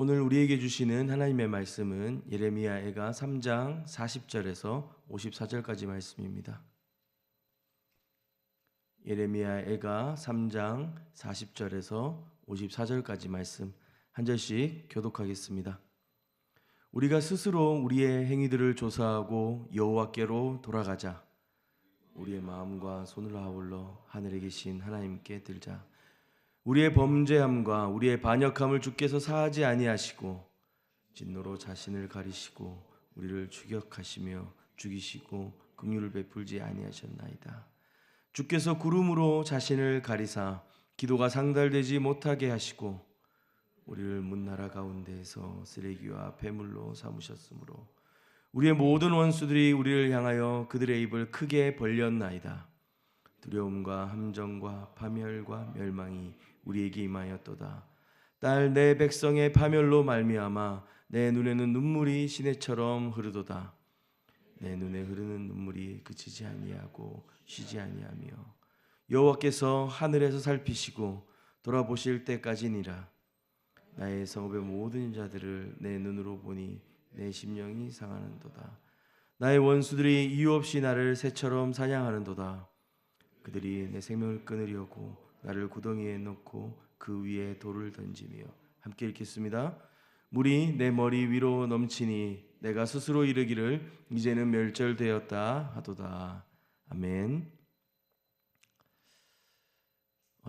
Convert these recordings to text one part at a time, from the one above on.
오늘 우리에게 주시는 하나님의 말씀은 예레미야애가 3장 40절에서 54절까지 말씀입니다. 예레미야애가 3장 40절에서 54절까지 말씀 한 절씩 교독하겠습니다. 우리가 스스로 우리의 행위들을 조사하고 여호와께로 돌아가자. 우리의 마음과 손을 아울러 하늘에 계신 하나님께 들자. 우리의 범죄함과 우리의 반역함을 주께서 사하지 아니하시고 진노로 자신을 가리시고 우리를 추격하시며 죽이시고 긍휼을 베풀지 아니하셨나이다. 주께서 구름으로 자신을 가리사 기도가 상달되지 못하게 하시고 우리를 문나라 가운데에서 쓰레기와 폐물로 삼으셨으므로 우리의 모든 원수들이 우리를 향하여 그들의 입을 크게 벌렸나이다. 두려움과 함정과 파멸과 멸망이 우리에게 임하였도다. 딸 내 백성의 파멸로 말미암아 내 눈에는 눈물이 시내처럼 흐르도다. 내 눈에 흐르는 눈물이 그치지 아니하고 쉬지 아니하며 여호와께서 하늘에서 살피시고 돌아보실 때까지니라. 나의 성읍의 모든 자들을 내 눈으로 보니 내 심령이 상하는도다. 나의 원수들이 이유 없이 나를 새처럼 사냥하는도다. 그들이 내 생명을 끊으려고 나를 구덩이에 넣고 그 위에 돌을 던지며. 함께 읽겠습니다. 물이 내 머리 위로 넘치니 내가 스스로 이르기를 이제는 멸절되었다 하도다. 아멘.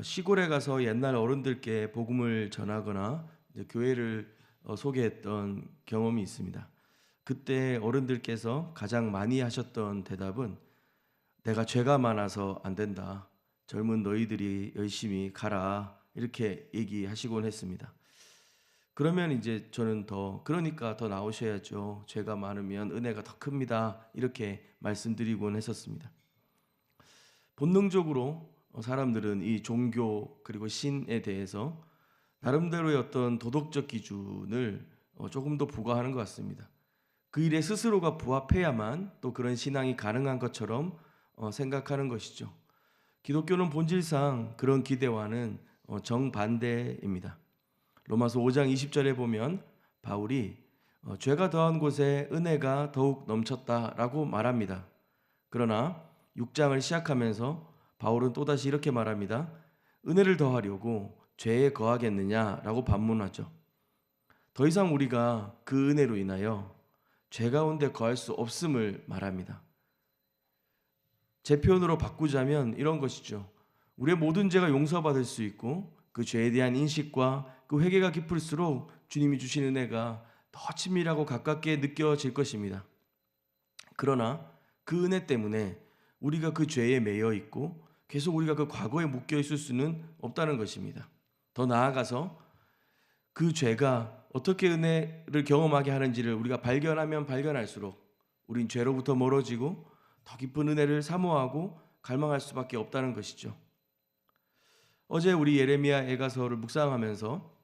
시골에 가서 옛날 어른들께 복음을 전하거나 교회를 소개했던 경험이 있습니다. 그때 어른들께서 가장 많이 하셨던 대답은 내가 죄가 많아서 안 된다. 젊은 너희들이 열심히 가라. 이렇게 얘기하시곤 했습니다. 그러면 이제 저는 그러니까 더 나오셔야죠. 죄가 많으면 은혜가 더 큽니다. 이렇게 말씀드리곤 했었습니다. 본능적으로 사람들은 이 종교 그리고 신에 대해서 나름대로의 어떤 도덕적 기준을 조금 더 부과하는 것 같습니다. 그 일에 스스로가 부합해야만 또 그런 신앙이 가능한 것처럼 생각하는 것이죠. 기독교는 본질상 그런 기대와는 정반대입니다. 로마서 5장 20절에 보면 바울이 죄가 더한 곳에 은혜가 더욱 넘쳤다라고 말합니다. 그러나 6장을 시작하면서 바울은 또다시 이렇게 말합니다. 은혜를 더하려고 죄에 거하겠느냐라고 반문하죠. 더 이상 우리가 그 은혜로 인하여 죄 가운데 거할 수 없음을 말합니다. 제 표현으로 바꾸자면 이런 것이죠. 우리의 모든 죄가 용서받을 수 있고 그 죄에 대한 인식과 그 회개가 깊을수록 주님이 주신 은혜가 더 친밀하고 가깝게 느껴질 것입니다. 그러나 그 은혜 때문에 우리가 그 죄에 매여 있고 계속 우리가 그 과거에 묶여 있을 수는 없다는 것입니다. 더 나아가서 그 죄가 어떻게 은혜를 경험하게 하는지를 우리가 발견하면 발견할수록 우린 죄로부터 멀어지고 더 깊은 은혜를 사모하고 갈망할 수밖에 없다는 것이죠. 어제 우리 예레미야 애가서를 묵상하면서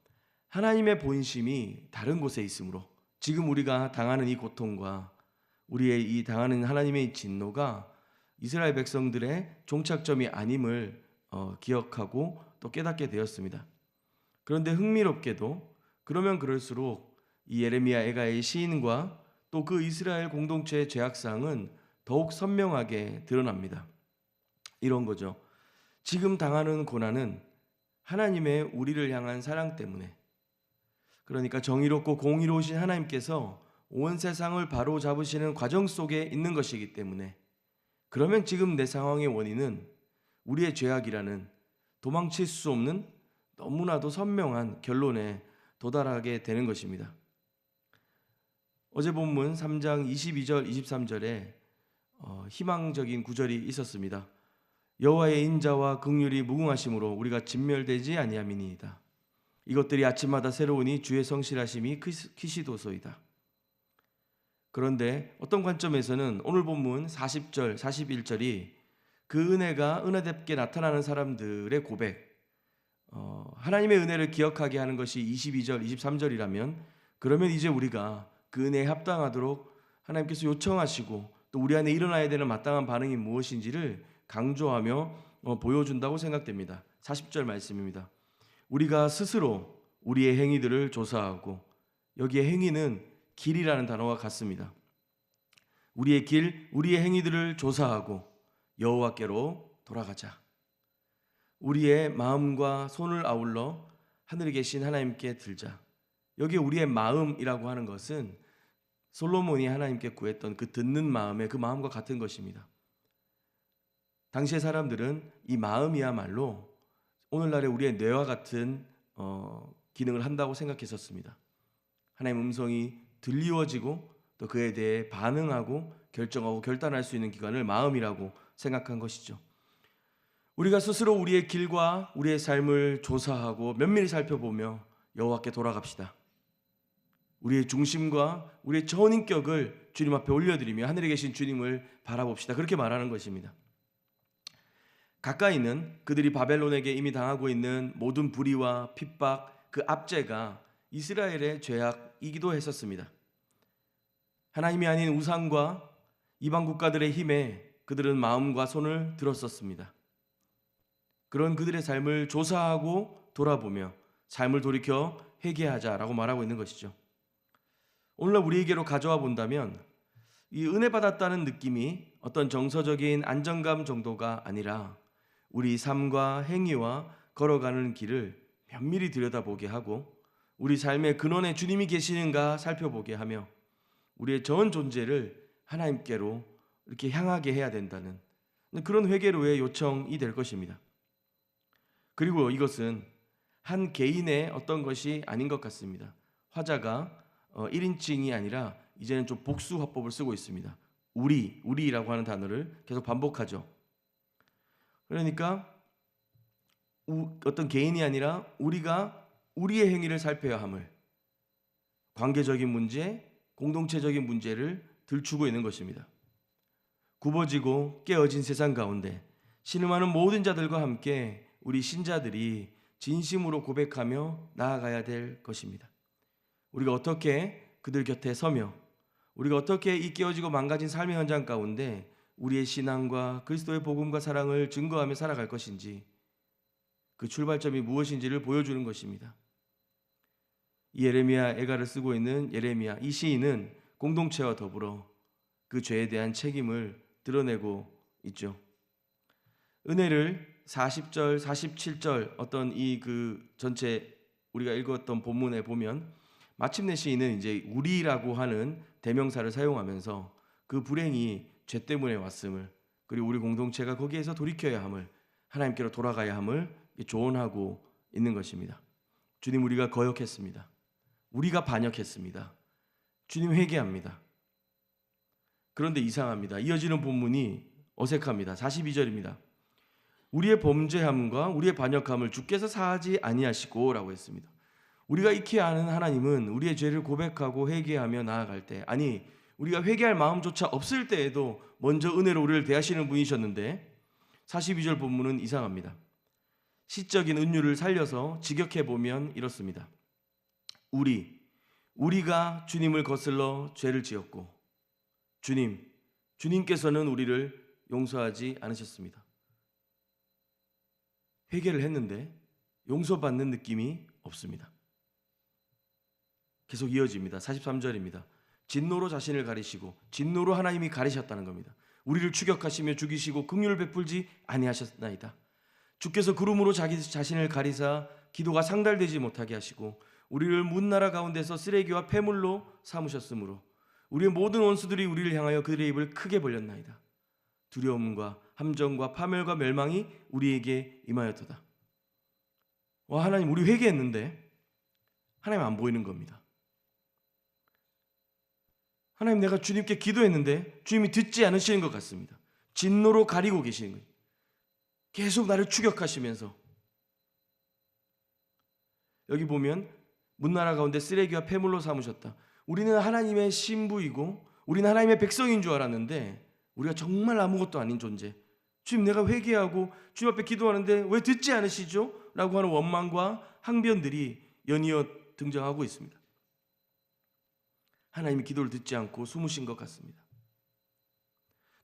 하나님의 본심이 다른 곳에 있으므로 지금 우리가 당하는 이 고통과 우리의 이 당하는 하나님의 진노가 이스라엘 백성들의 종착점이 아님을 기억하고 또 깨닫게 되었습니다. 그런데 흥미롭게도 그러면 그럴수록 이 예레미야 애가의 시인과 또 그 이스라엘 공동체의 죄악상은 더욱 선명하게 드러납니다. 이런 거죠. 지금 당하는 고난은 하나님의 우리를 향한 사랑 때문에, 그러니까 정의롭고 공의로우신 하나님께서 온 세상을 바로 잡으시는 과정 속에 있는 것이기 때문에, 그러면 지금 내 상황의 원인은 우리의 죄악이라는 도망칠 수 없는 너무나도 선명한 결론에 도달하게 되는 것입니다. 어제 본문 3장 22절 23절에 희망적인 구절이 있었습니다. 여호와의 인자와 긍휼이 무궁하심으로 우리가 진멸되지 아니함이니이다. 이것들이 아침마다 새로우니 주의 성실하심이 크시도소이다. 그런데 어떤 관점에서는 오늘 본문 40절 41절이 그 은혜가 은혜답게 나타나는 사람들의 고백, 하나님의 은혜를 기억하게 하는 것이 22절 23절이라면 그러면 이제 우리가 그 은혜에 합당하도록 하나님께서 요청하시고 또 우리 안에 일어나야 되는 마땅한 반응이 무엇인지를 강조하며 보여준다고 생각됩니다. 40절 말씀입니다. 우리가 스스로 우리의 행위들을 조사하고 여기에 행위는 길이라는 단어와 같습니다. 우리의 길, 우리의 행위들을 조사하고 여호와께로 돌아가자. 우리의 마음과 손을 아울러 하늘에 계신 하나님께 들자. 여기에 우리의 마음이라고 하는 것은 솔로몬이 하나님께 구했던 그 듣는 마음의 그 마음과 같은 것입니다. 당시의 사람들은 이 마음이야말로 오늘날의 우리의 뇌와 같은 기능을 한다고 생각했었습니다. 하나님의 음성이 들리워지고 또 그에 대해 반응하고 결정하고 결단할 수 있는 기관을 마음이라고 생각한 것이죠. 우리가 스스로 우리의 길과 우리의 삶을 조사하고 면밀히 살펴보며 여호와께 돌아갑시다. 우리의 중심과 우리의 전 인격을 주님 앞에 올려드리며 하늘에 계신 주님을 바라봅시다. 그렇게 말하는 것입니다. 가까이는 그들이 바벨론에게 이미 당하고 있는 모든 불의와 핍박, 그 압제가 이스라엘의 죄악이기도 했었습니다. 하나님이 아닌 우상과 이방 국가들의 힘에 그들은 마음과 손을 들었었습니다. 그런 그들의 삶을 조사하고 돌아보며 삶을 돌이켜 회개하자라고 말하고 있는 것이죠. 오늘날 우리에게로 가져와 본다면 이 은혜 받았다는 느낌이 어떤 정서적인 안정감 정도가 아니라 우리 삶과 행위와 걸어가는 길을 면밀히 들여다보게 하고 우리 삶의 근원에 주님이 계시는가 살펴보게 하며 우리의 전 존재를 하나님께로 이렇게 향하게 해야 된다는 그런 회개로의 요청이 될 것입니다. 그리고 이것은 한 개인의 어떤 것이 아닌 것 같습니다. 화자가 1인칭이 아니라 이제는 좀 복수 화법을 쓰고 있습니다. 우리라고 하는 단어를 계속 반복하죠. 그러니까 어떤 개인이 아니라 우리가 우리의 행위를 살펴야 함을, 관계적인 문제, 공동체적인 문제를 들추고 있는 것입니다. 굽어지고 깨어진 세상 가운데 신음하는 모든 자들과 함께 우리 신자들이 진심으로 고백하며 나아가야 될 것입니다. 우리가 어떻게 그들 곁에 서며 우리가 어떻게 이 깨어지고 망가진 삶의 현장 가운데 우리의 신앙과 그리스도의 복음과 사랑을 증거하며 살아갈 것인지, 그 출발점이 무엇인지를 보여주는 것입니다. 이 예레미야 애가를 쓰고 있는 예레미야, 이 시인은 공동체와 더불어 그 죄에 대한 책임을 드러내고 있죠. 은혜를 40절, 47절 어떤 이 그 전체 우리가 읽었던 본문에 보면 마침내 시인은 이제 우리라고 하는 대명사를 사용하면서 그 불행이 죄 때문에 왔음을, 그리고 우리 공동체가 거기에서 돌이켜야 함을, 하나님께로 돌아가야 함을 조언하고 있는 것입니다. 주님, 우리가 거역했습니다. 우리가 반역했습니다. 주님, 회개합니다. 그런데 이상합니다. 이어지는 본문이 어색합니다. 42절입니다. 우리의 범죄함과 우리의 반역함을 주께서 사하지 아니하시고 라고 했습니다. 우리가 익히 아는 하나님은 우리의 죄를 고백하고 회개하며 나아갈 때, 아니 우리가 회개할 마음조차 없을 때에도 먼저 은혜로 우리를 대하시는 분이셨는데 42절 본문은 이상합니다. 시적인 은유를 살려서 직역해보면 이렇습니다. 우리가 주님을 거슬러 죄를 지었고 주님께서는 우리를 용서하지 않으셨습니다. 회개를 했는데 용서받는 느낌이 없습니다. 계속 이어집니다. 43절입니다. 진노로 자신을 가리시고, 진노로 하나님이 가리셨다는 겁니다. 우리를 추격하시며 죽이시고 긍휼을 베풀지 아니하셨나이다. 주께서 구름으로 자기 자신을 가리사 기도가 상달되지 못하게 하시고 우리를 문나라 가운데서 쓰레기와 폐물로 삼으셨으므로 우리의 모든 원수들이 우리를 향하여 그들의 입을 크게 벌렸나이다. 두려움과 함정과 파멸과 멸망이 우리에게 임하였도다. 와, 하나님, 우리 회개했는데 하나님 안 보이는 겁니다. 하나님, 내가 주님께 기도했는데 주님이 듣지 않으시는 것 같습니다. 진노로 가리고 계시는 거예요. 계속 나를 추격하시면서. 여기 보면 문나라 가운데 쓰레기와 폐물로 삼으셨다. 우리는 하나님의 신부이고 우리는 하나님의 백성인 줄 알았는데 우리가 정말 아무것도 아닌 존재. 주님, 내가 회개하고 주님 앞에 기도하는데 왜 듣지 않으시죠? 라고 하는 원망과 항변들이 연이어 등장하고 있습니다. 하나님이 기도를 듣지 않고 숨으신 것 같습니다.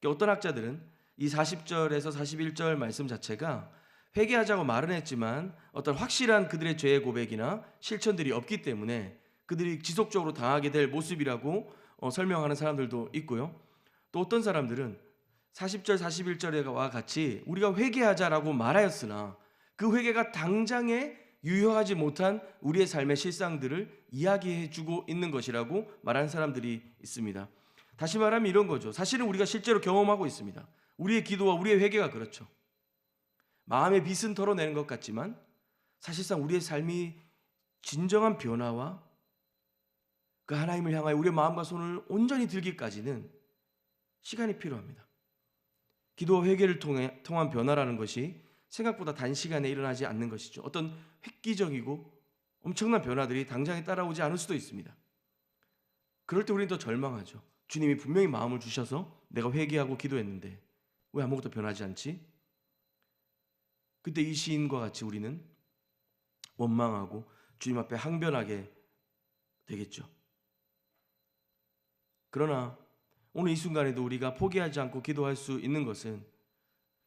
어떤 학자들은 이 40절에서 41절 말씀 자체가 회개하자고 말은 했지만 어떤 확실한 그들의 죄의 고백이나 실천들이 없기 때문에 그들이 지속적으로 당하게 될 모습이라고 설명하는 사람들도 있고요. 또 어떤 사람들은 40절 41절과 같이 우리가 회개하자라고 말하였으나 그 회개가 당장에 유효하지 못한 우리의 삶의 실상들을 이야기해 주고 있는 것이라고 말하는 사람들이 있습니다. 다시 말하면 이런 거죠. 사실은 우리가 실제로 경험하고 있습니다. 우리의 기도와 우리의 회개가 그렇죠. 마음의 빚은 털어내는 것 같지만 사실상 우리의 삶이 진정한 변화와 그 하나님을 향하여 우리의 마음과 손을 온전히 들기까지는 시간이 필요합니다. 기도와 회개를 통한 변화라는 것이 생각보다 단시간에 일어나지 않는 것이죠. 어떤 획기적이고 엄청난 변화들이 당장에 따라오지 않을 수도 있습니다. 그럴 때 우리는 더 절망하죠. 주님이 분명히 마음을 주셔서 내가 회개하고 기도했는데 왜 아무것도 변하지 않지? 그때 이 시인과 같이 우리는 원망하고 주님 앞에 항변하게 되겠죠. 그러나 오늘 이 순간에도 우리가 포기하지 않고 기도할 수 있는 것은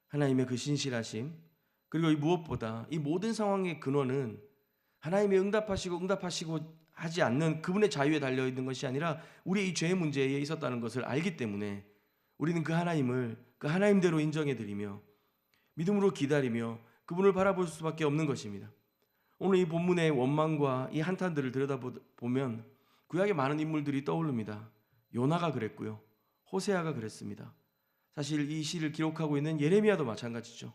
하나님의 그 신실하심, 그리고 이 무엇보다 이 모든 상황의 근원은 하나님의 응답하시고 하지 않는 그분의 자유에 달려 있는 것이 아니라 우리의 이 죄의 문제에 있었다는 것을 알기 때문에 우리는 그 하나님을 그 하나님대로 인정해 드리며 믿음으로 기다리며 그분을 바라볼 수밖에 없는 것입니다. 오늘 이 본문의 원망과 이 한탄들을 들여다보면 구약의 많은 인물들이 떠오릅니다. 요나가 그랬고요. 호세아가 그랬습니다. 사실 이 시를 기록하고 있는 예레미야도 마찬가지죠.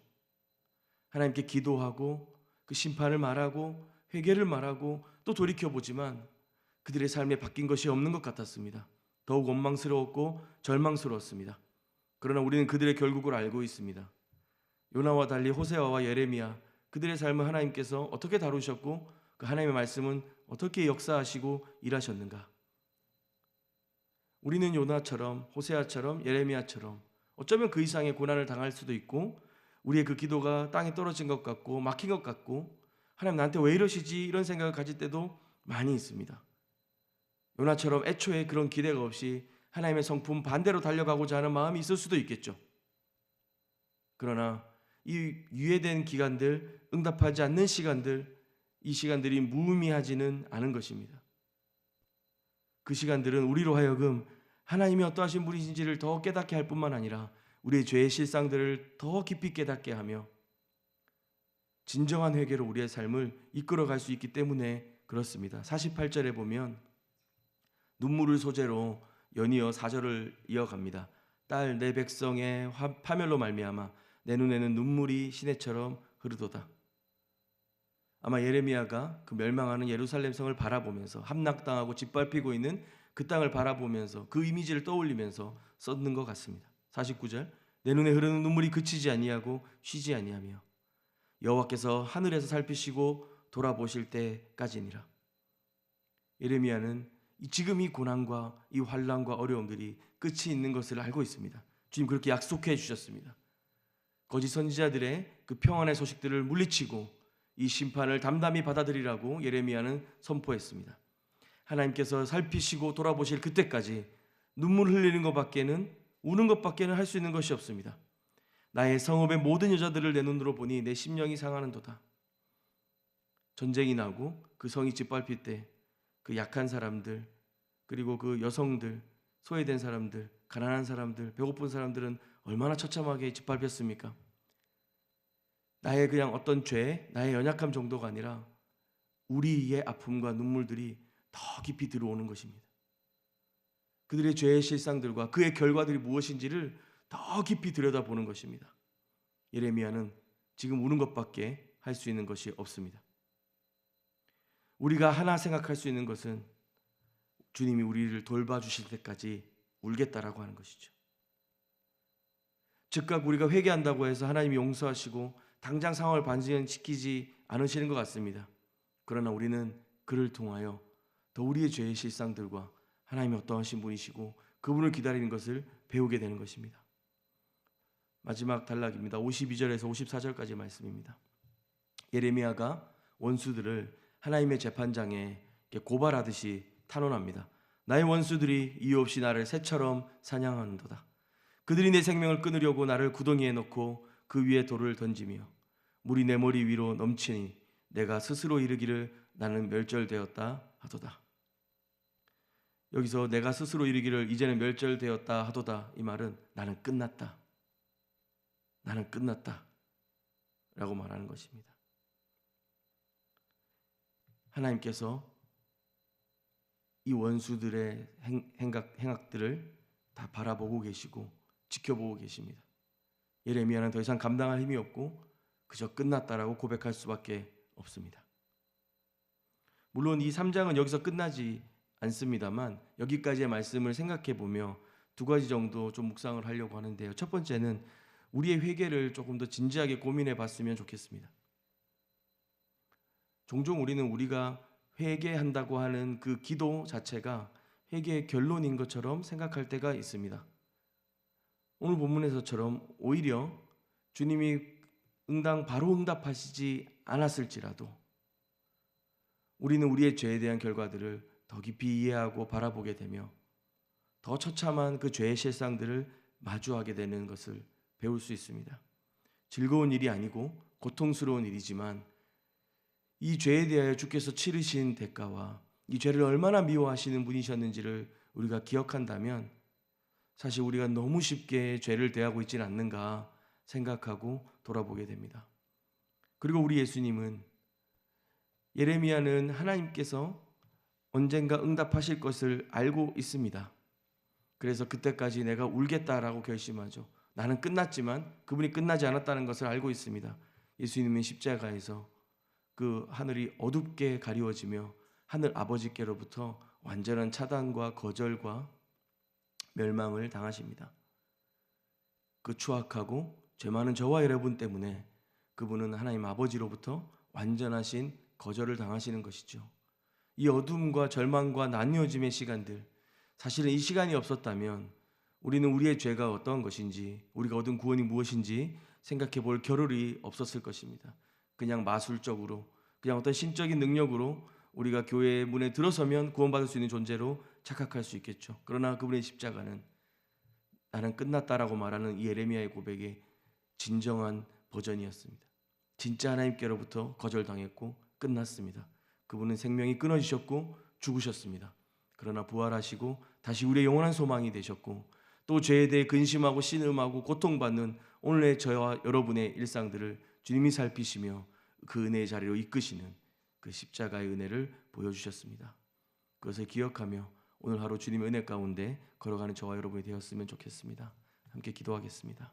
하나님께 기도하고 그 심판을 말하고 회개를 말하고 또 돌이켜보지만 그들의 삶에 바뀐 것이 없는 것 같았습니다. 더욱 원망스러웠고 절망스러웠습니다. 그러나 우리는 그들의 결국을 알고 있습니다. 요나와 달리 호세아와 예레미야, 그들의 삶을 하나님께서 어떻게 다루셨고 그 하나님의 말씀은 어떻게 역사하시고 일하셨는가. 우리는 요나처럼 호세아처럼 예레미야처럼 어쩌면 그 이상의 고난을 당할 수도 있고 우리의 그 기도가 땅에 떨어진 것 같고 막힌 것 같고 하나님 나한테 왜 이러시지 이런 생각을 가질 때도 많이 있습니다. 요나처럼 애초에 그런 기대가 없이 하나님의 성품 반대로 달려가고자 하는 마음이 있을 수도 있겠죠. 그러나 이 유예된 기간들, 응답하지 않는 시간들, 이 시간들이 무의미하지는 않은 것입니다. 그 시간들은 우리로 하여금 하나님이 어떠하신 분이신지를 더 깨닫게 할 뿐만 아니라 우리의 죄의 실상들을 더 깊이 깨닫게 하며 진정한 회개로 우리의 삶을 이끌어갈 수 있기 때문에 그렇습니다. 48절에 보면 눈물을 소재로 연이어 4절을 이어갑니다. 딸 내 백성의 파멸로 말미암아 내 눈에는 눈물이 시내처럼 흐르도다. 아마 예레미야가 그 멸망하는 예루살렘 성을 바라보면서 함락당하고 짓밟히고 있는 그 땅을 바라보면서 그 이미지를 떠올리면서 썼는 것 같습니다. 49절 내 눈에 흐르는 눈물이 그치지 아니하고 쉬지 아니하며 여호와께서 하늘에서 살피시고 돌아보실 때까지니라. 예레미야는 지금 이 고난과 이 환난과 어려움들이 끝이 있는 것을 알고 있습니다. 주님 그렇게 약속해 주셨습니다. 거짓 선지자들의 그 평안의 소식들을 물리치고 이 심판을 담담히 받아들이라고 예레미야는 선포했습니다. 하나님께서 살피시고 돌아보실 그때까지 눈물 흘리는 것밖에는 우는 것밖에는 할 수 있는 것이 없습니다. 나의 성읍의 모든 여자들을 내 눈으로 보니 내 심령이 상하는도다. 전쟁이 나고 그 성이 짓밟힐 때 그 약한 사람들 그리고 그 여성들, 소외된 사람들, 가난한 사람들, 배고픈 사람들은 얼마나 처참하게 짓밟혔습니까? 나의 그냥 어떤 죄, 나의 연약함 정도가 아니라 우리의 아픔과 눈물들이 더 깊이 들어오는 것입니다. 그들의 죄의 실상들과 그의 결과들이 무엇인지를 더 깊이 들여다보는 것입니다. 예레미야는 지금 우는 것밖에 할 수 있는 것이 없습니다. 우리가 하나 생각할 수 있는 것은 주님이 우리를 돌봐주실 때까지 울겠다라고 하는 것이죠. 즉각 우리가 회개한다고 해서 하나님이 용서하시고 당장 상황을 반전시키지 않으시는 것 같습니다. 그러나 우리는 그를 통하여 더 우리의 죄의 실상들과 하나님이 어떠하신 분이시고 그분을 기다리는 것을 배우게 되는 것입니다. 마지막 단락입니다. 52절에서 54절까지 말씀입니다. 예레미야가 원수들을 하나님의 재판장에 고발하듯이 탄원합니다. 나의 원수들이 이유 없이 나를 새처럼 사냥하는도다. 그들이 내 생명을 끊으려고 나를 구덩이에 넣고 그 위에 돌을 던지며 물이 내 머리 위로 넘치니 내가 스스로 이르기를 나는 멸절되었다 하도다. 여기서 내가 스스로 이르기를 이제는 멸절되었다 하도다, 이 말은 나는 끝났다, 나는 끝났다 라고 말하는 것입니다. 하나님께서 이 원수들의 행악들을 다 바라보고 계시고 지켜보고 계십니다. 예레미야는 더 이상 감당할 힘이 없고 그저 끝났다라고 고백할 수밖에 없습니다. 물론 이 3장은 여기서 끝나지 않습니다만 여기까지의 말씀을 생각해 보며 두 가지 정도 좀 묵상을 하려고 하는데요. 첫 번째는 우리의 회개를 조금 더 진지하게 고민해 봤으면 좋겠습니다. 종종 우리는 우리가 회개한다고 하는 그 기도 자체가 회개의 결론인 것처럼 생각할 때가 있습니다. 오늘 본문에서처럼 오히려 주님이 바로 응답하시지 않았을지라도 우리는 우리의 죄에 대한 결과들을 더 깊이 이해하고 바라보게 되며 더 처참한 그 죄의 실상들을 마주하게 되는 것을 배울 수 있습니다. 즐거운 일이 아니고 고통스러운 일이지만 이 죄에 대하여 주께서 치르신 대가와 이 죄를 얼마나 미워하시는 분이셨는지를 우리가 기억한다면 사실 우리가 너무 쉽게 죄를 대하고 있지는 않는가 생각하고 돌아보게 됩니다. 그리고 우리 예수님은, 예레미야는 하나님께서 언젠가 응답하실 것을 알고 있습니다. 그래서 그때까지 내가 울겠다라고 결심하죠. 나는 끝났지만 그분이 끝나지 않았다는 것을 알고 있습니다. 예수님은 십자가에서 그 하늘이 어둡게 가리워지며 하늘 아버지께로부터 완전한 차단과 거절과 멸망을 당하십니다. 그 추악하고 죄 많은 저와 여러분 때문에 그분은 하나님 아버지로부터 완전하신 거절을 당하시는 것이죠. 이 어둠과 절망과 나뉘어짐의 시간들, 사실은 이 시간이 없었다면 우리는 우리의 죄가 어떤 것인지, 우리가 얻은 구원이 무엇인지 생각해 볼 겨를이 없었을 것입니다. 그냥 마술적으로, 그냥 어떤 신적인 능력으로 우리가 교회의 문에 들어서면 구원받을 수 있는 존재로 착각할 수 있겠죠. 그러나 그분의 십자가는 나는 끝났다라고 말하는 이 예레미야의 고백의 진정한 버전이었습니다. 진짜 하나님께로부터 거절당했고 끝났습니다. 그분은 생명이 끊어지셨고 죽으셨습니다. 그러나 부활하시고 다시 우리의 영원한 소망이 되셨고 또 죄에 대해 근심하고 신음하고 고통받는 오늘의 저와 여러분의 일상들을 주님이 살피시며 그 은혜의 자리로 이끄시는 그 십자가의 은혜를 보여주셨습니다. 그것을 기억하며 오늘 하루 주님의 은혜 가운데 걸어가는 저와 여러분이 되었으면 좋겠습니다. 함께 기도하겠습니다.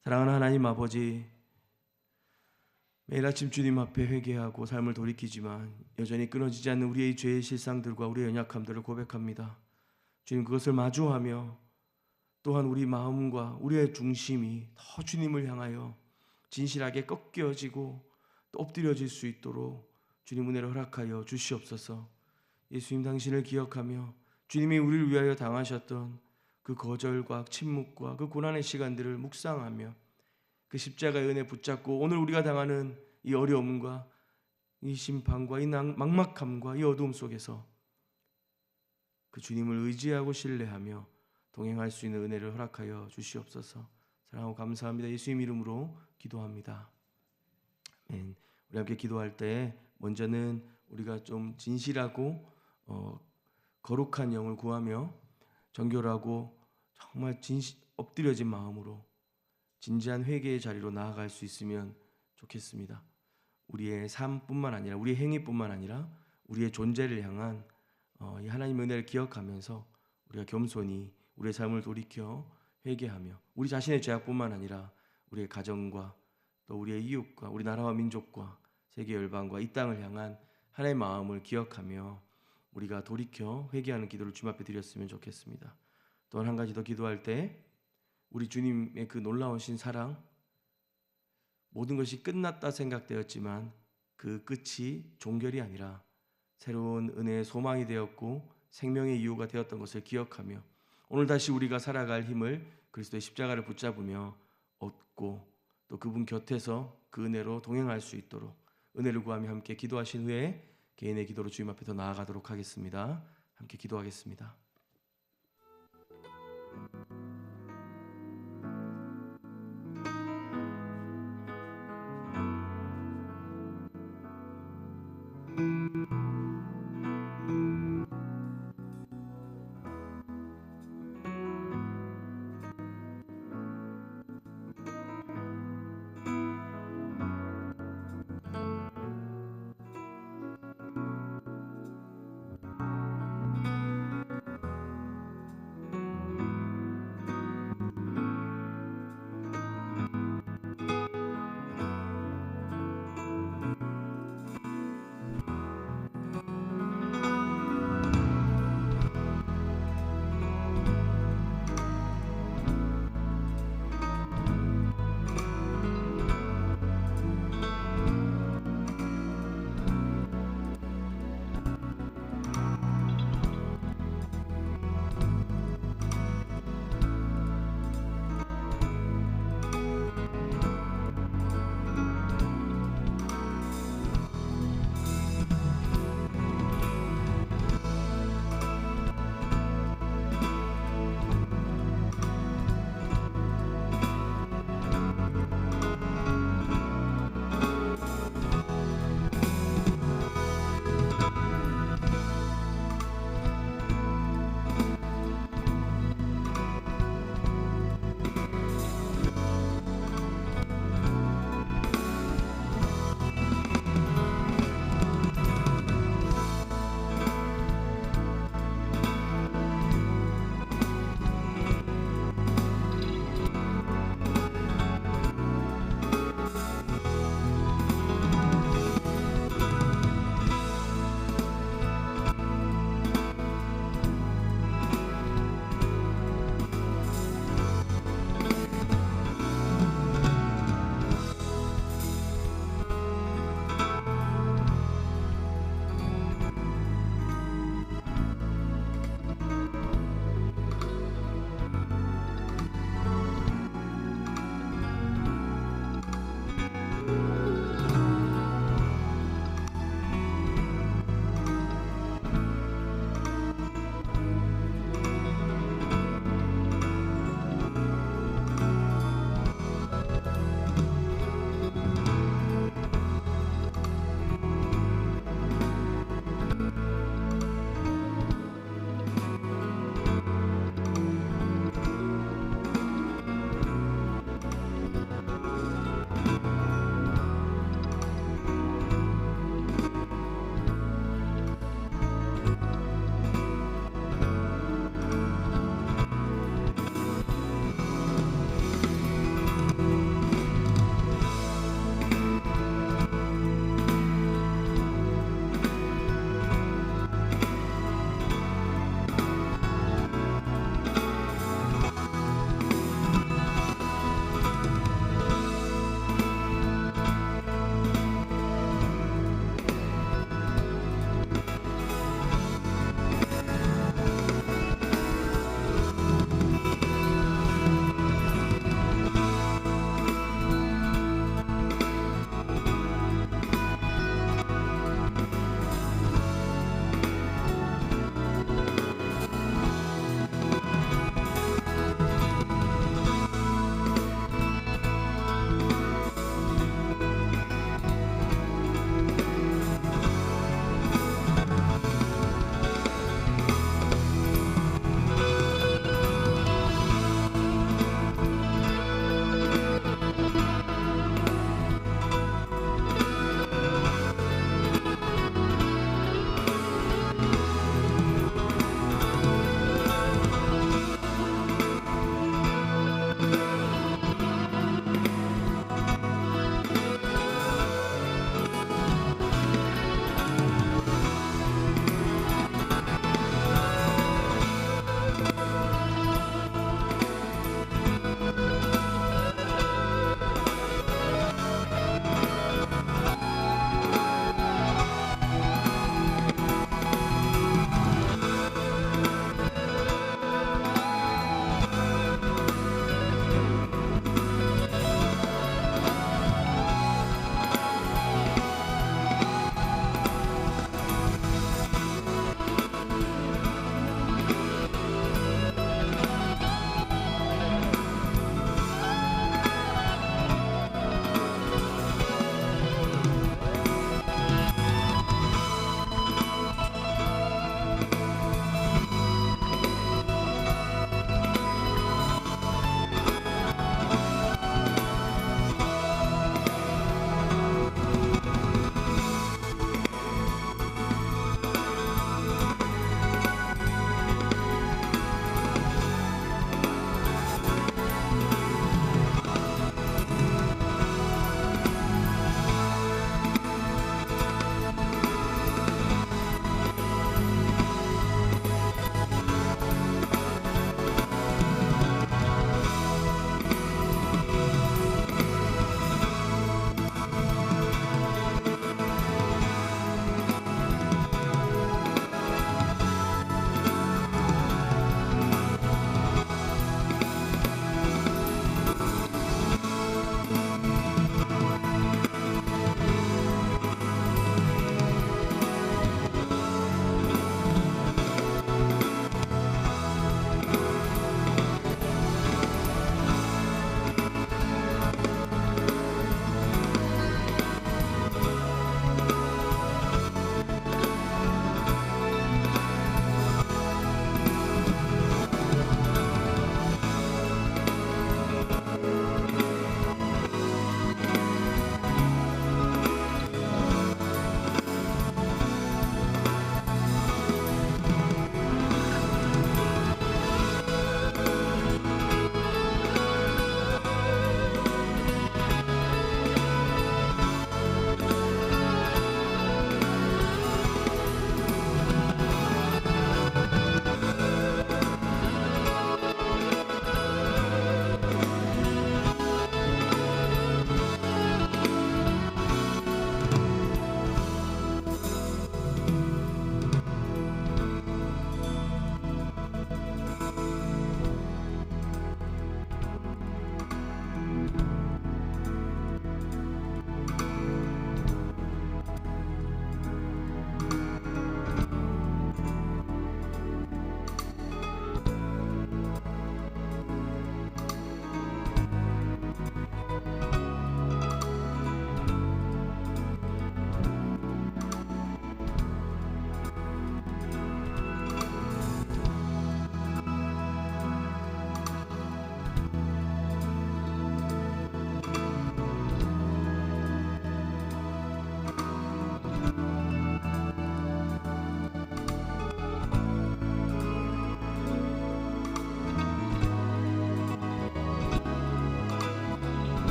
사랑하는 하나님 아버지, 매일 아침 주님 앞에 회개하고 삶을 돌이키지만 여전히 끊어지지 않는 우리의 죄의 실상들과 우리의 연약함들을 고백합니다. 주님, 그것을 마주하며 또한 우리 마음과 우리의 중심이 더 주님을 향하여 진실하게 꺾여지고 또 엎드려질 수 있도록 주님 은혜를 허락하여 주시옵소서. 예수님, 당신을 기억하며 주님이 우리를 위하여 당하셨던 그 거절과 침묵과 그 고난의 시간들을 묵상하며 그 십자가의 은혜 붙잡고 오늘 우리가 당하는 이 어려움과 이 심판과 이 막막함과 이 어두움 속에서 그 주님을 의지하고 신뢰하며 동행할 수 있는 은혜를 허락하여 주시옵소서. 사랑하고 감사합니다. 예수님 이름으로 기도합니다. 아멘. 우리 함께 기도할 때 먼저는 우리가 좀 진실하고 거룩한 영을 구하며 정결하고 정말 엎드려진 마음으로 진지한 회개의 자리로 나아갈 수 있으면 좋겠습니다. 우리의 삶뿐만 아니라 우리의 행위뿐만 아니라 우리의 존재를 향한 이 하나님의 은혜를 기억하면서 우리가 겸손히 우리의 삶을 돌이켜 회개하며 우리 자신의 죄악뿐만 아니라 우리의 가정과 또 우리의 이웃과 우리 나라와 민족과 세계 열방과 이 땅을 향한 하나님의 마음을 기억하며 우리가 돌이켜 회개하는 기도를 주님 앞에 드렸으면 좋겠습니다. 또한 한 가지 더 기도할 때 우리 주님의 그 놀라우신 사랑, 모든 것이 끝났다 생각되었지만 그 끝이 종결이 아니라 새로운 은혜의 소망이 되었고 생명의 이유가 되었던 것을 기억하며 오늘 다시 우리가 살아갈 힘을 그리스도의 십자가를 붙잡으며 얻고 또 그분 곁에서 그 은혜로 동행할 수 있도록 은혜를 구하며 함께 기도하신 후에 개인의 기도로 주님 앞에 더 나아가도록 하겠습니다. 함께 기도하겠습니다.